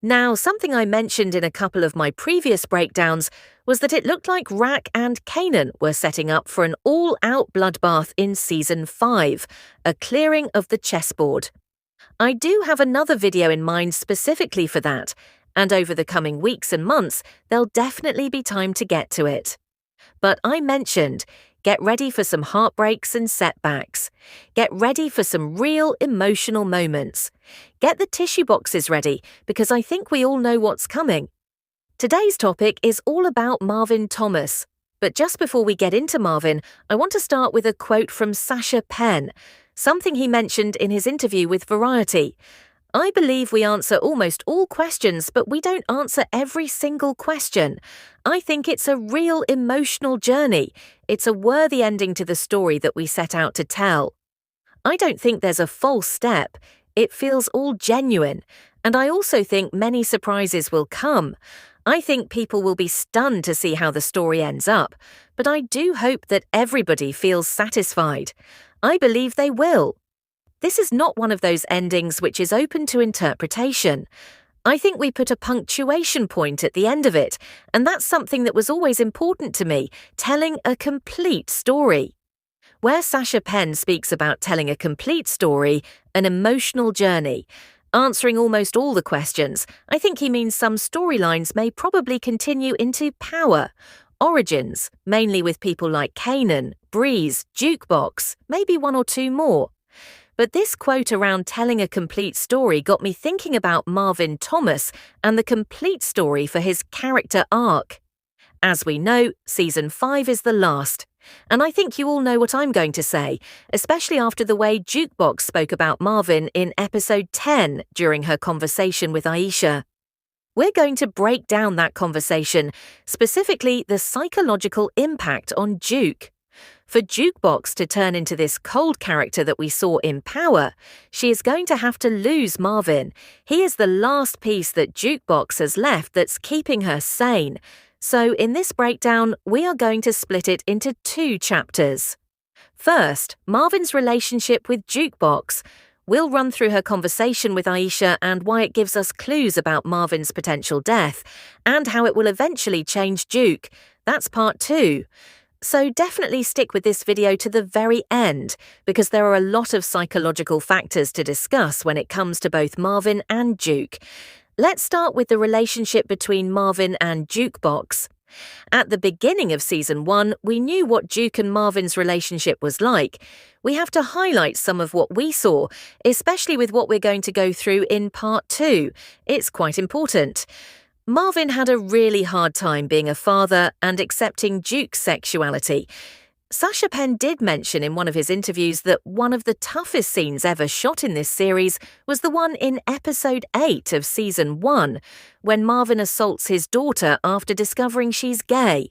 Now, something I mentioned in a couple of my previous breakdowns was that it looked like Rack and Kanan were setting up for an all-out bloodbath in Season 5, a clearing of the chessboard. I do have another video in mind specifically for that, and over the coming weeks and months, there'll definitely be time to get to it. But I mentioned, get ready for some heartbreaks and setbacks. Get ready for some real emotional moments. Get the tissue boxes ready, because I think we all know what's coming. Today's topic is all about Marvin Thomas. But just before we get into Marvin, I want to start with a quote from Sasha Penn, something he mentioned in his interview with Variety. I believe we answer almost all questions, but we don't answer every single question. I think it's a real emotional journey. It's a worthy ending to the story that we set out to tell. I don't think there's a false step. It feels all genuine. And I also think many surprises will come. I think people will be stunned to see how the story ends up. But I do hope that everybody feels satisfied. I believe they will. This is not one of those endings which is open to interpretation. I think we put a punctuation point at the end of it, and that's something that was always important to me, telling a complete story. Where Sasha Penn speaks about telling a complete story, an emotional journey, answering almost all the questions, I think he means some storylines may probably continue into power, origins, mainly with people like Kanan, Breeze, Jukebox, maybe one or two more. But this quote around telling a complete story got me thinking about Marvin Thomas and the complete story for his character arc. As we know, Season 5 is the last. And I think you all know what I'm going to say, especially after the way Jukebox spoke about Marvin in Episode 10 during her conversation with Aisha. We're going to break down that conversation, specifically the psychological impact on Juke. For Jukebox to turn into this cold character that we saw in Power, she is going to have to lose Marvin. He is the last piece that Jukebox has left that's keeping her sane. So in this breakdown, we are going to split it into two chapters. First, Marvin's relationship with Jukebox. We'll run through her conversation with Aisha and why it gives us clues about Marvin's potential death, and how it will eventually change Juke. That's part 2. So definitely stick with this video to the very end, because there are a lot of psychological factors to discuss when it comes to both Marvin and Juke. Let's start with the relationship between Marvin and Jukebox. At the beginning of Season 1, we knew what Juke and Marvin's relationship was like. We have to highlight some of what we saw, especially with what we're going to go through in part 2. It's quite important. Marvin had a really hard time being a father and accepting Juke's sexuality. Sasha Penn did mention in one of his interviews that one of the toughest scenes ever shot in this series was the one in Episode 8 of Season 1, when Marvin assaults his daughter after discovering she's gay.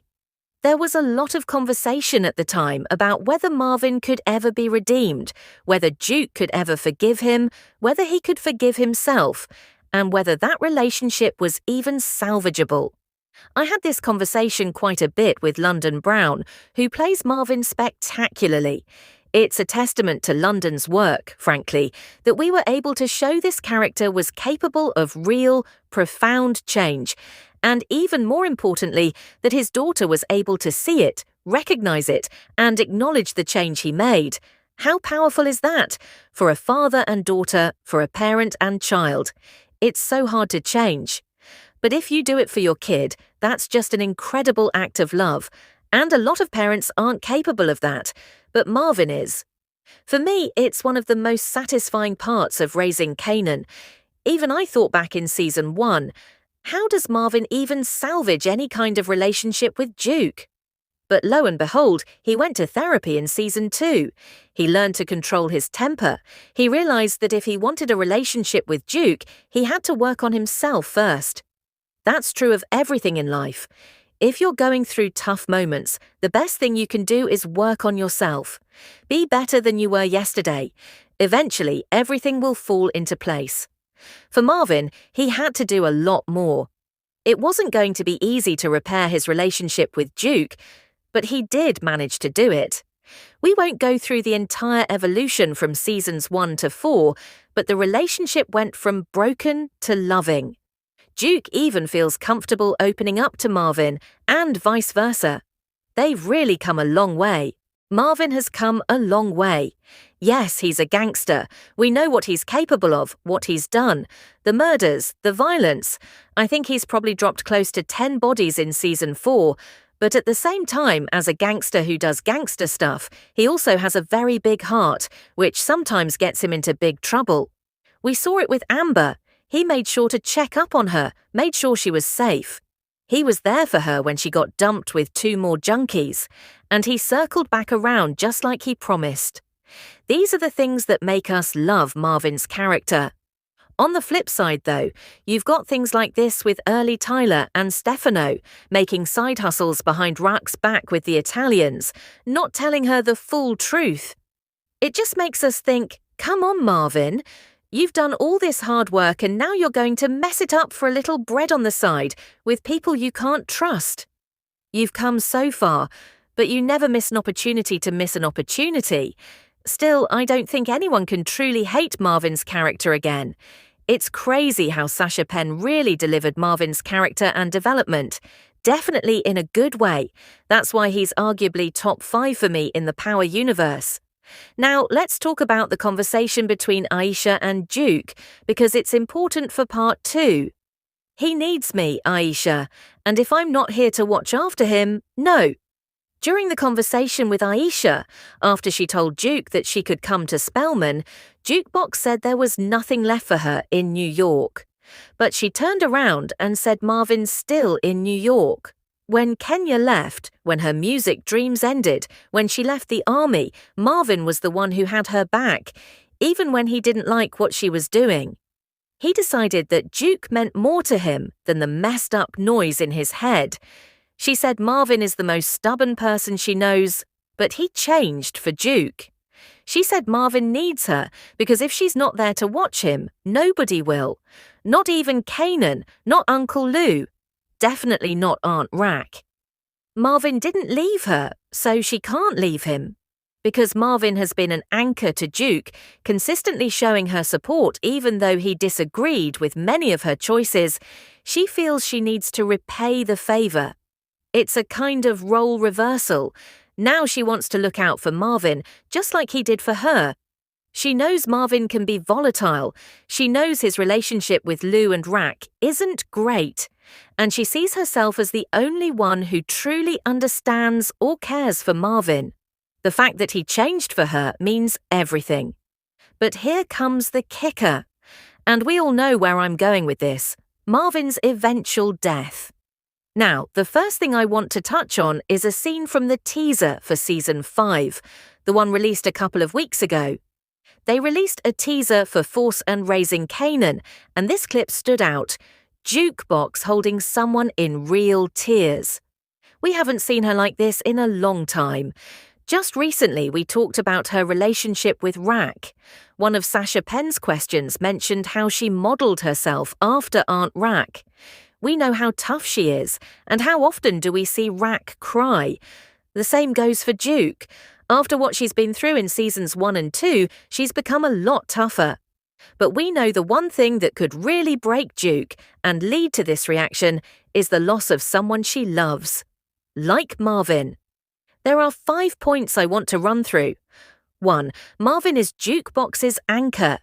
There was a lot of conversation at the time about whether Marvin could ever be redeemed, whether Juke could ever forgive him, whether he could forgive himself, and whether that relationship was even salvageable. I had this conversation quite a bit with London Brown, who plays Marvin spectacularly. It's a testament to London's work, frankly, that we were able to show this character was capable of real, profound change, and even more importantly, that his daughter was able to see it, recognize it, and acknowledge the change he made. How powerful is that? For a father and daughter, for a parent and child. It's so hard to change. But if you do it for your kid, that's just an incredible act of love. And a lot of parents aren't capable of that, but Marvin is. For me, it's one of the most satisfying parts of Raising Kanan. Even I thought back in Season 1, how does Marvin even salvage any kind of relationship with Juke? But lo and behold, he went to therapy in Season 2. He learned to control his temper. He realized that if he wanted a relationship with Juke, he had to work on himself first. That's true of everything in life. If you're going through tough moments, the best thing you can do is work on yourself. Be better than you were yesterday. Eventually, everything will fall into place. For Marvin, he had to do a lot more. It wasn't going to be easy to repair his relationship with Juke, but he did manage to do it. We won't go through the entire evolution from Seasons 1 to 4, but the relationship went from broken to loving. Duke even feels comfortable opening up to Marvin, and vice versa. They've really come a long way. Marvin has come a long way. Yes, he's a gangster. We know what he's capable of, what he's done. The murders, the violence. I think he's probably dropped close to 10 bodies in season 4. But at the same time, as a gangster who does gangster stuff, he also has a very big heart, which sometimes gets him into big trouble. We saw it with Amber. He made sure to check up on her, made sure she was safe. He was there for her when she got dumped with 2 more junkies, and he circled back around just like he promised. These are the things that make us love Marvin's character. On the flip side, though, you've got things like this with early Tyler and Stefano, making side hustles behind Rock's back with the Italians, not telling her the full truth. It just makes us think, come on, Marvin. You've done all this hard work and now you're going to mess it up for a little bread on the side with people you can't trust. You've come so far, but you never miss an opportunity to miss an opportunity. Still, I don't think anyone can truly hate Marvin's character again. It's crazy how Sasha Penn really delivered Marvin's character and development. Definitely in a good way. That's why he's arguably top 5 for me in the Power universe. Now, let's talk about the conversation between Aisha and Duke, because it's important for part 2. He needs me, Aisha, and if I'm not here to watch after him, no. During the conversation with Aisha, after she told Duke that she could come to Spellman, Jukebox said there was nothing left for her in New York. But she turned around and said Marvin's still in New York. When Kenya left, when her music dreams ended, when she left the army, Marvin was the one who had her back, even when he didn't like what she was doing. He decided that Duke meant more to him than the messed up noise in his head. She said Marvin is the most stubborn person she knows, but he changed for Duke. She said Marvin needs her because if she's not there to watch him, nobody will. Not even Kanan, not Uncle Lou. Definitely not Aunt Rack. Marvin didn't leave her, so she can't leave him. Because Marvin has been an anchor to Duke, consistently showing her support even though he disagreed with many of her choices, she feels she needs to repay the favor. It's a kind of role reversal. Now she wants to look out for Marvin, just like he did for her. She knows Marvin can be volatile. She knows his relationship with Lou and Rack isn't great. And she sees herself as the only one who truly understands or cares for Marvin. The fact that he changed for her means everything. But here comes the kicker. And we all know where I'm going with this. Marvin's eventual death. Now, the first thing I want to touch on is a scene from the teaser for Season 5, the one released a couple of weeks ago. They released a teaser for Force and Raising Kanan, and this clip stood out. Jukebox holding someone in real tears. We haven't seen her like this in a long time. Just recently we talked about her relationship with Rack. One of Sasha Penn's questions mentioned how she modelled herself after Aunt Rack. We know how tough she is, and how often do we see Rack cry? The same goes for Duke. After what she's been through in seasons 1 and 2, she's become a lot tougher. But we know the one thing that could really break Duke and lead to this reaction is the loss of someone she loves. Like Marvin. There are 5 points I want to run through. 1. Marvin is Jukebox's anchor.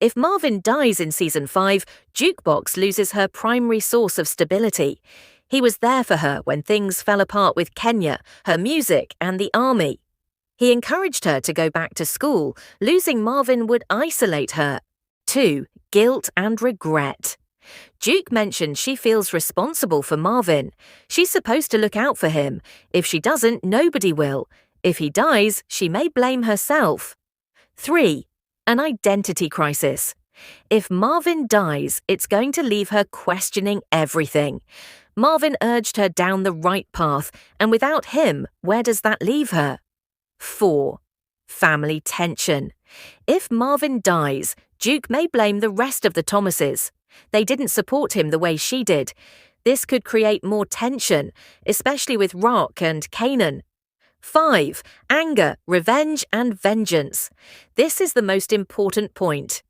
If Marvin dies in Season 5, Jukebox loses her primary source of stability. He was there for her when things fell apart with Kenya, her music, and the army. He encouraged her to go back to school. Losing Marvin would isolate her. 2. Guilt and regret. Duke mentioned she feels responsible for Marvin. She's supposed to look out for him. If she doesn't, nobody will. If he dies, she may blame herself. 3. An identity crisis. If Marvin dies, it's going to leave her questioning everything. Marvin urged her down the right path, and without him, where does that leave her? 4. Family tension. If Marvin dies, Duke may blame the rest of the Thomases. They didn't support him the way she did. This could create more tension, especially with Rock and Kanan. 5. Anger, revenge, and vengeance. This is the most important point.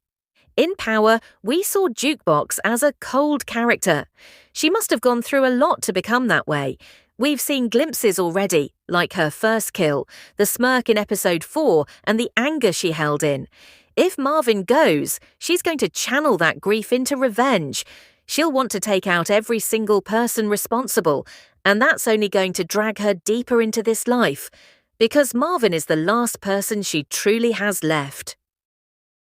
In Power, we saw Jukebox as a cold character. She must have gone through a lot to become that way. We've seen glimpses already, like her first kill, the smirk in episode 4, and the anger she held in. If Marvin goes, she's going to channel that grief into revenge. She'll want to take out every single person responsible, and that's only going to drag her deeper into this life, because Marvin is the last person she truly has left.